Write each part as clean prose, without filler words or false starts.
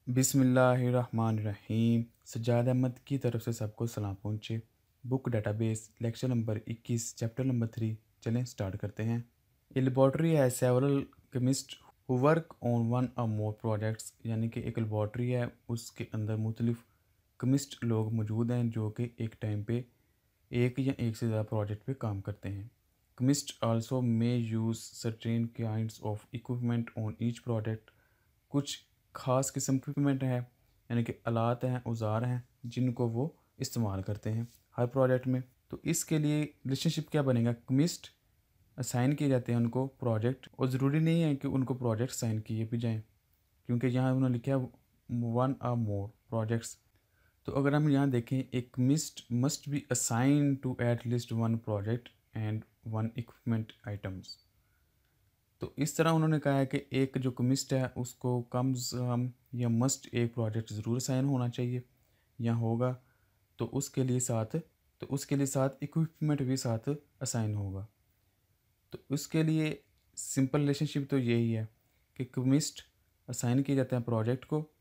बिस्मिल्लाहिर्रहमानिर्रहीम। सज्जाद अहमद की तरफ से सबको सलाम पहुँचे। Book database lecture number 21 chapter number 3। चलें स्टार्ट करते हैं। ए लेबॉर्ट्री है several chemist who work on one और मोर प्रोजेक्ट्स, यानी कि एक लेबॉर्ट्री है, उसके अंदर मुख्तलिफ केमिस्ट लोग मौजूद हैं जो कि एक टाइम पे एक या एक से ज़्यादा प्रोजेक्ट पे काम करते हैं। Chemist also may use certain kinds of equipment on each project. कुछ ख़ास किस्म के इक्विपमेंट हैं, यानी कि आलात हैं, औजार हैं, जिनको वो इस्तेमाल करते हैं हर प्रोजेक्ट में। तो इसके लिए रिलेशनशिप क्या बनेगा? केमिस्ट असाइन किए जाते हैं उनको प्रोजेक्ट, और ज़रूरी नहीं है कि उनको प्रोजेक्ट साइन किए भी जाएँ, क्योंकि यहाँ उन्होंने लिखा है वन और मोर प्रोजेक्ट्स। तो अगर हम यहाँ देखें, एक chemist must be assign to at least one project and one equipment items. तो इस तरह उन्होंने कहा है कि एक जो केमिस्ट है उसको कम से कम या मस्ट एक प्रोजेक्ट ज़रूर असाइन होना चाहिए या होगा, तो उसके लिए साथ इक्विपमेंट भी साथ असाइन होगा। तो उसके लिए सिंपल रिलेशनशिप तो यही है कि केमिस्ट असाइन किए जाते हैं प्रोजेक्ट को,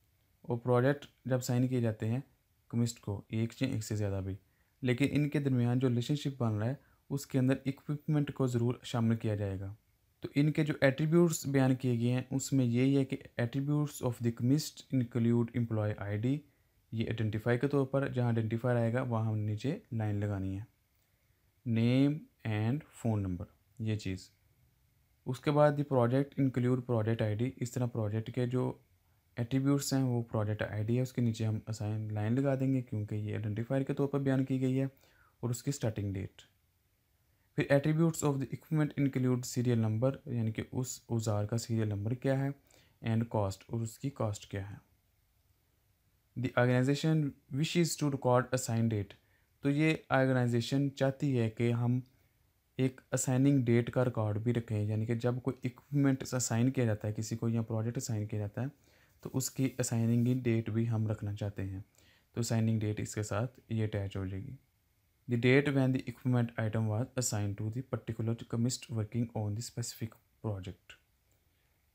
और प्रोजेक्ट जब साइन किए जाते हैं केमिस्ट को एक या एक से ज़्यादा भी, लेकिन इनके दरमियान जो रिलेशनशिप बन रहा है उसके अंदर इक्विपमेंट को ज़रूर शामिल किया जाएगा। तो इनके जो एट्रीब्यूट्स बयान किए गए हैं उसमें यही है कि attributes of the chemist include employ ID, ये आइडेंटिफाई के तौर पर, जहाँ आइडेंटिफायर आएगा वहाँ हम नीचे लाइन लगानी है, नेम एंड फ़ोन नंबर, ये चीज़। उसके बाद the project include project ID. इस तरह प्रोजेक्ट के जो एट्रीब्यूट्स हैं वो प्रोजेक्ट आईडी है, उसके नीचे हम असाइन लाइन लगा देंगे क्योंकि ये आइडेंटिफायर के तौर पर बयान की गई है, और उसकी स्टार्टिंग डेट। फिर attributes of the equipment include serial number, यानी कि उस औजार का सीरियल नंबर क्या है, एंड कॉस्ट, और उसकी कॉस्ट क्या है। The organization wishes to record assign date. तो ये ऑर्गेनाइजेशन चाहती है कि हम एक असाइनिंग डेट का रिकॉर्ड भी रखें, यानी कि जब कोई इक्विपमेंट असाइन किया जाता है किसी को या प्रोजेक्ट असाइन किया जाता है तो उसकी असाइनिंग डेट भी हम रखना चाहते हैं। तो असाइनिंग डेट इसके साथ ये अटैच हो जाएगी। The date when the equipment item was assigned to the particular chemist working on the specific project।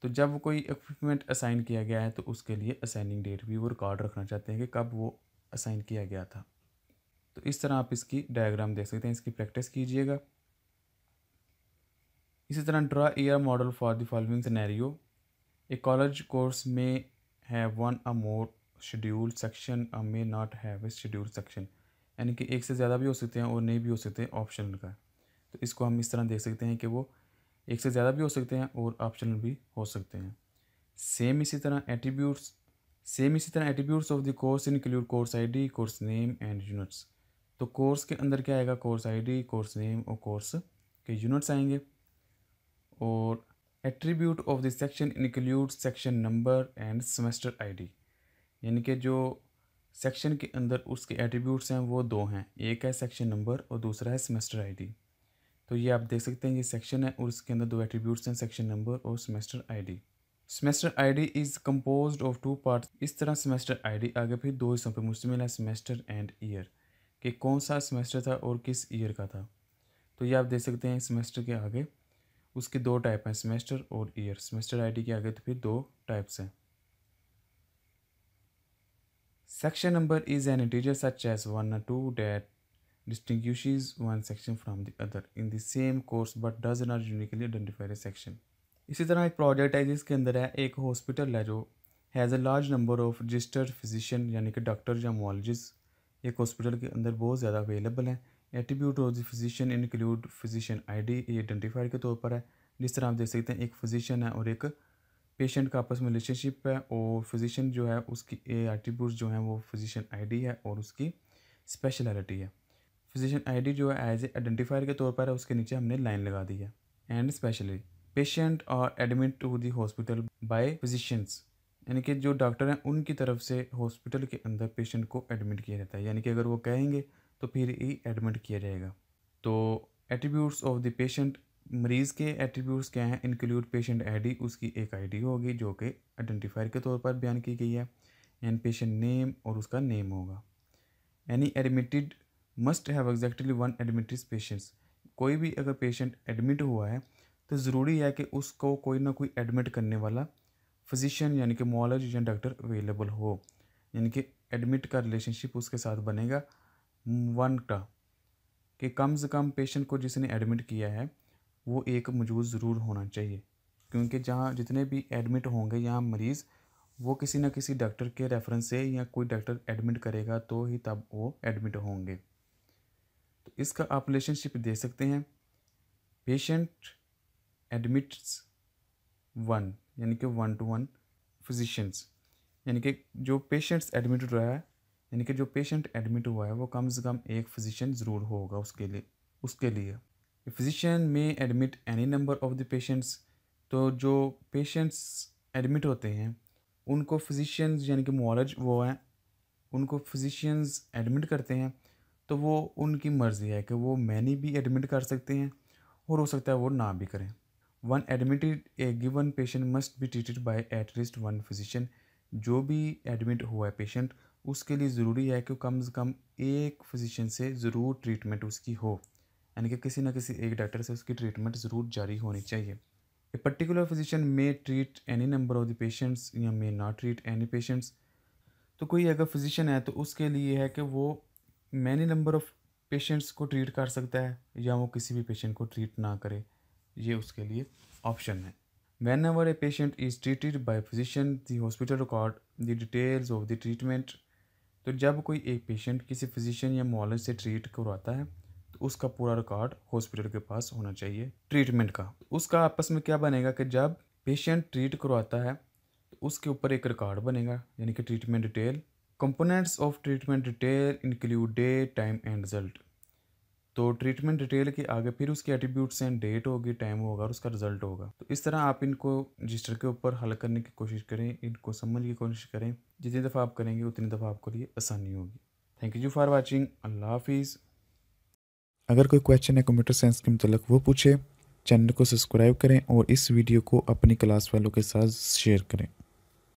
तो जब कोई इक्विपमेंट असाइन किया गया है तो उसके लिए असाइनिंग डेट भी वो रिकॉर्ड रखना चाहते हैं कि कब वो असाइन किया गया था। तो इस तरह आप इसकी डायग्राम देख सकते हैं, इसकी प्रैक्टिस कीजिएगा। इसी तरह draw year model for the following scenario. A college course में हैव वन और मोर शेड्यूल सेक्शन और may not have a schedule section, यानी कि एक से ज़्यादा भी हो सकते हैं और नहीं भी हो सकते, ऑप्शनल का। तो इसको हम इस तरह देख सकते हैं कि वो एक से ज़्यादा भी हो सकते हैं और ऑप्शनल भी हो सकते हैं। सेम इसी तरह attributes of the course include course ID, course name and units. तो कोर्स के अंदर क्या आएगा? कोर्स आईडी, कोर्स नेम और कोर्स के यूनिट्स आएंगे। और attribute of the section include section number end semester ID, यानी कि जो सेक्शन के अंदर उसके एट्रीब्यूट्स हैं वो दो हैं, एक है सेक्शन नंबर और दूसरा है सेमेस्टर आईडी। तो ये आप देख सकते हैं, ये सेक्शन है और उसके अंदर दो एट्रीब्यूट्स हैं, सेक्शन नंबर और semester ID. Semester ID is composed of two parts. इस तरह सेमेस्टर आईडी आगे फिर दो हिस्सों पर मुश्तमिल है, सेमेस्टर एंड ईयर, कि कौन सा सेमेस्टर था और किस ईयर का था। तो ये आप देख सकते हैं, सेमेस्टर के आगे उसके दो टाइप हैं, सेमेस्टर और ईयर। सेमेस्टर आईडी के आगे तो फिर दो टाइप्स हैं। Section number is an integer such as 1 or 2 that distinguishes one section from the other in the same course but does not uniquely identify a section। इसी तरह एक प्रोजेक्ट है जिसके अंदर है एक हॉस्पिटल है जो has a large number of registered physician, यानी कि डॉक्टर या मोलॉजिस्ट एक हॉस्पिटल के अंदर बहुत ज़्यादा अवेलेबल हैं। Attribute of the physician include physician ID, ये आइडेंटिफायर के तौर पर है। जिस तरह आप देख सकते हैं, एक फिजिशियन है और एक पेशेंट का आपस में रिलेशनशिप है, और फिजिशियन जो है उसकी एट्रीब्यूट्स जो हैं वो फिजिशियन आईडी है और उसकी स्पेशलिटी है। फिजिशियन आईडी जो है एज ए आइडेंटिफायर के तौर पर है, उसके नीचे हमने लाइन लगा दी है। एंड स्पेशली पेशेंट और admit to the hospital by physicians, यानी कि जो डॉक्टर हैं उनकी तरफ से हॉस्पिटल के अंदर पेशेंट को एडमिट किया जाता है, यानी कि अगर वो कहेंगे तो फिर ही एडमिट किया जाएगा। तो एट्रीब्यूट्स ऑफ द पेशेंट, मरीज़ के एट्रीब्यूट्स क्या हैं? इंक्लूड पेशेंट आईडी, उसकी एक आईडी होगी जो कि आइडेंटिफायर के तौर पर बयान की गई है, एंड पेशेंट नेम, और उसका नेम होगा। Any admitted must have exactly one admitted patients. कोई भी अगर पेशेंट एडमिट हुआ है तो ज़रूरी है कि उसको कोई ना कोई एडमिट करने वाला फिजिशियन यानी कि मुआलिज या डॉक्टर अवेलेबल हो, यानी कि एडमिट का रिलेशनशिप उसके साथ बनेगा 1 का, कि कम से कम पेशेंट को जिसने एडमिट किया है वो एक मौजूद ज़रूर होना चाहिए, क्योंकि जहाँ जितने भी एडमिट होंगे यहाँ मरीज़ वो किसी न किसी डॉक्टर के रेफरेंस से या कोई डॉक्टर एडमिट करेगा तो ही तब वो एडमिट होंगे। तो इसका आप रिलेशनशिप दे सकते हैं, पेशेंट एडमिट्स 1 यानी कि 1 to 1 फिजिशियंस, यानी कि जो पेशेंट्स एडमिट हुआ है, यानी कि जो पेशेंट एडमिट हुआ है वो कम से कम एक फिजिशियन ज़रूर होगा उसके लिए। फिजिशियन में admit any number of the patients, तो जो पेशेंट्स एडमिट होते हैं उनको फिजिशियंस यानी कि मुआलिज वो हैं, उनको फिजिशियंस एडमिट करते हैं, तो वो उनकी मर्ज़ी है कि वो मैनी भी एडमिट कर सकते हैं और हो सकता है वो ना भी करें। One admitted A given patient must be treated by at least 1 physician, जो भी एडमिट हुआ है पेशेंट उसके लिए ज़रूरी है कि कम से कम एक फिजिशियन से ज़रूर ट्रीटमेंट उसकी हो, यानी कि किसी न किसी एक डॉक्टर से उसकी ट्रीटमेंट ज़रूर जारी होनी चाहिए। A particular physician may treat any number of the patients या may not treat any patients, तो कोई अगर फिजिशियन है तो उसके लिए है कि वो मैनी नंबर ऑफ पेशेंट्स को ट्रीट कर सकता है या वो किसी भी पेशेंट को ट्रीट ना करे, ये उसके लिए ऑप्शन है। Whenever a patient is treated by physician, the hospital record the details of the treatment, तो जब कोई एक पेशेंट किसी फिजिशियन या मुआलिज से ट्रीट करवाता है तो उसका पूरा रिकॉर्ड हॉस्पिटल के पास होना चाहिए ट्रीटमेंट का। उसका आपस में क्या बनेगा कि जब पेशेंट ट्रीट करवाता है तो उसके ऊपर एक रिकॉर्ड बनेगा, यानी कि treatment detail. Components of treatment detail include date, time and result, तो ट्रीटमेंट डिटेल के आगे फिर उसके एट्रीब्यूट्स हैं, डेट होगी, टाइम होगा और उसका रिजल्ट होगा। तो इस तरह आप इनको रजिस्टर के ऊपर हल करने की कोशिश करें, इनको समझने की कोशिश करें। जितनी दफ़ा आप करेंगे उतनी दफ़ा आपको लिए आसानी होगी। Thank you for watching. अल्लाह हाफिज़। अगर कोई क्वेश्चन है कंप्यूटर साइंस के मुतल्लिक वो पूछे, चैनल को सब्सक्राइब करें और इस वीडियो को अपनी क्लास वालों के साथ शेयर करें।